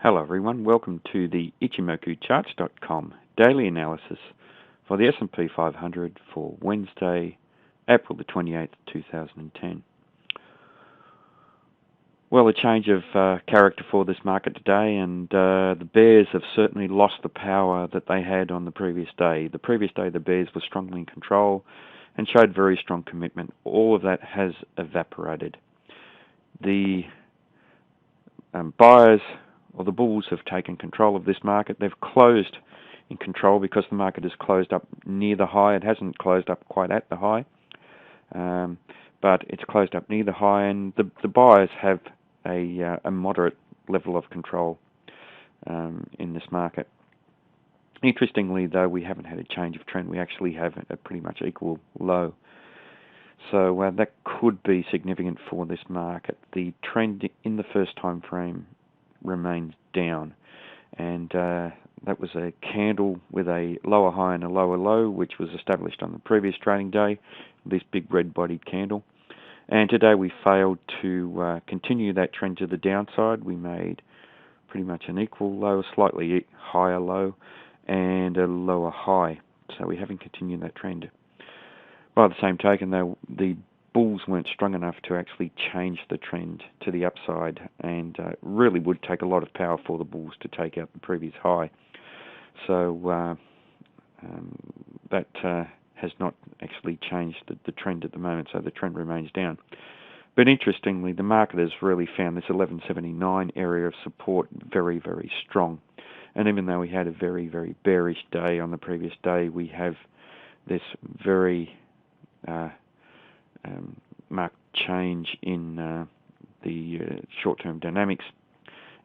Hello everyone, welcome to the Ichimoku Charts.com daily analysis for the SP 500 for Wednesday, April the 28th, 2010. Well, a change of character for this market today, and the bears have certainly lost the power that they had on the previous day. The previous day the bears were strongly in control and showed very strong commitment. All of that has evaporated. The buyers or the bulls have taken control of this market. They've closed in control because the market has closed up near the high. It hasn't closed up quite at the high, but it's closed up near the high, and the buyers have a moderate level of control in this market. Interestingly, though, we haven't had a change of trend. We actually have a pretty much equal low. So that could be significant for this market. The trend in the first time frame remains down, and that was a candle with a lower high and a lower low, which was established on the previous trading day, this big red-bodied candle. And today we failed to continue that trend to the downside. We made pretty much an equal low, a slightly higher low, and a lower high. So we haven't continued that trend. By the same token, though, the bulls weren't strong enough to actually change the trend to the upside, and really would take a lot of power for the bulls to take out the previous high. So that has not actually changed the trend at the moment, so the trend remains down. But interestingly, the market has really found this 1179 area of support very, very strong. And even though we had a very, very bearish day on the previous day, we have this very marked change in the short-term dynamics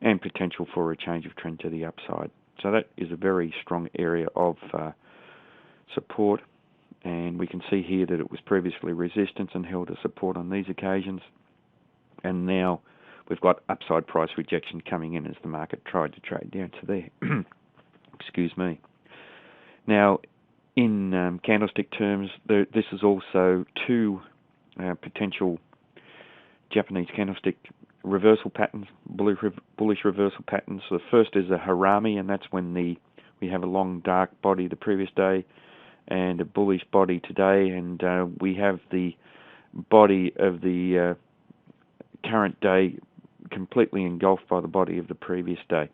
and potential for a change of trend to the upside. So that is a very strong area of support, and we can see here that it was previously resistance and held a support on these occasions, and now we've got upside price rejection coming in as the market tried to trade down to there. Excuse me. Now, in candlestick terms, this is also two potential Japanese candlestick reversal patterns, bullish reversal patterns. So the first is a harami, and that's when we have a long dark body the previous day and a bullish body today, and we have the body of the current day completely engulfed by the body of the previous day.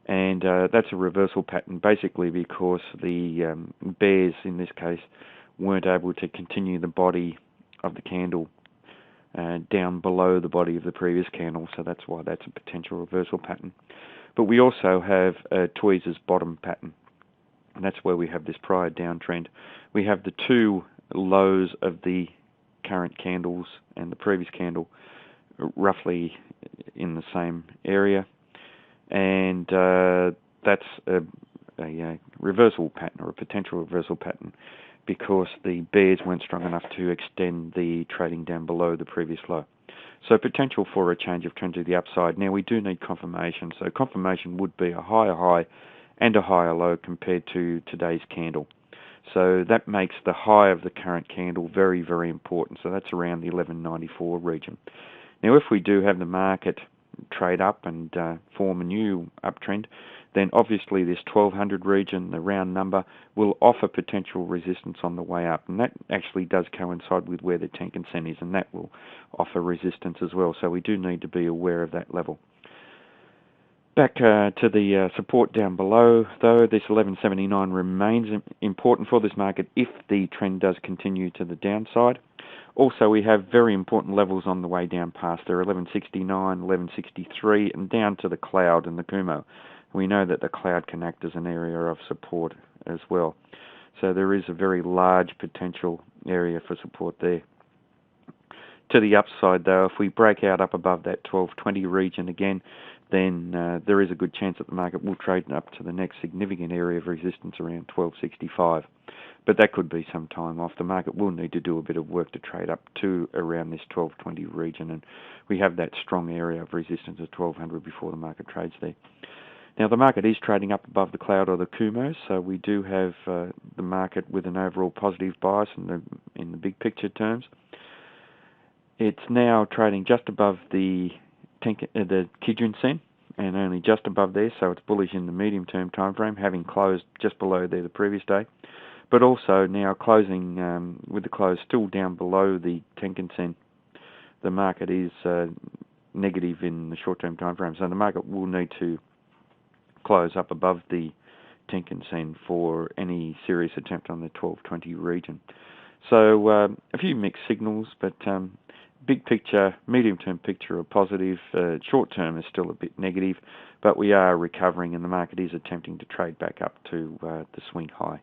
And that's a reversal pattern, basically because the bears, in this case, weren't able to continue the body of the candle down below the body of the previous candle, so that's why that's a potential reversal pattern. But we also have a tweezer's bottom pattern, and that's where we have this prior downtrend. We have the two lows of the current candles and the previous candle roughly in the same area, and that's a reversal pattern, or a potential reversal pattern, because the bears weren't strong enough to extend the trading down below the previous low. So potential for a change of trend to the upside. Now we do need confirmation, so confirmation would be a higher high and a higher low compared to today's candle. So that makes the high of the current candle very, very important. So that's around the 1194 region. Now if we do have the market trade up and form a new uptrend, then obviously this 1200 region, the round number, will offer potential resistance on the way up, and that actually does coincide with where the Tenkan-sen is, and that will offer resistance as well, so we do need to be aware of that level. Back to the support down below, though, this 1179 remains important for this market if the trend does continue to the downside. Also, we have very important levels on the way down past there, 1169, 1163, and down to the cloud and the Kumo. We know that the cloud can act as an area of support as well. So there is a very large potential area for support there. To the upside, though, if we break out up above that 1220 region again, then there is a good chance that the market will trade up to the next significant area of resistance around 1265. But that could be some time off. The market will need to do a bit of work to trade up to around this 1220 region, and we have that strong area of resistance at 1200 before the market trades there. Now the market is trading up above the cloud or the Kumo, so we do have the market with an overall positive bias in the big picture terms. It's now trading just above the Kijun-sen, and only just above there, so it's bullish in the medium-term time frame, having closed just below there the previous day. But also now closing with the close still down below the Tenkan-sen, the market is negative in the short-term time frame, so the market will need to close up above the Tenkan-sen for any serious attempt on the 1220 region. So a few mixed signals, but big picture, medium-term picture are positive. Short-term is still a bit negative, but we are recovering and the market is attempting to trade back up to the swing high.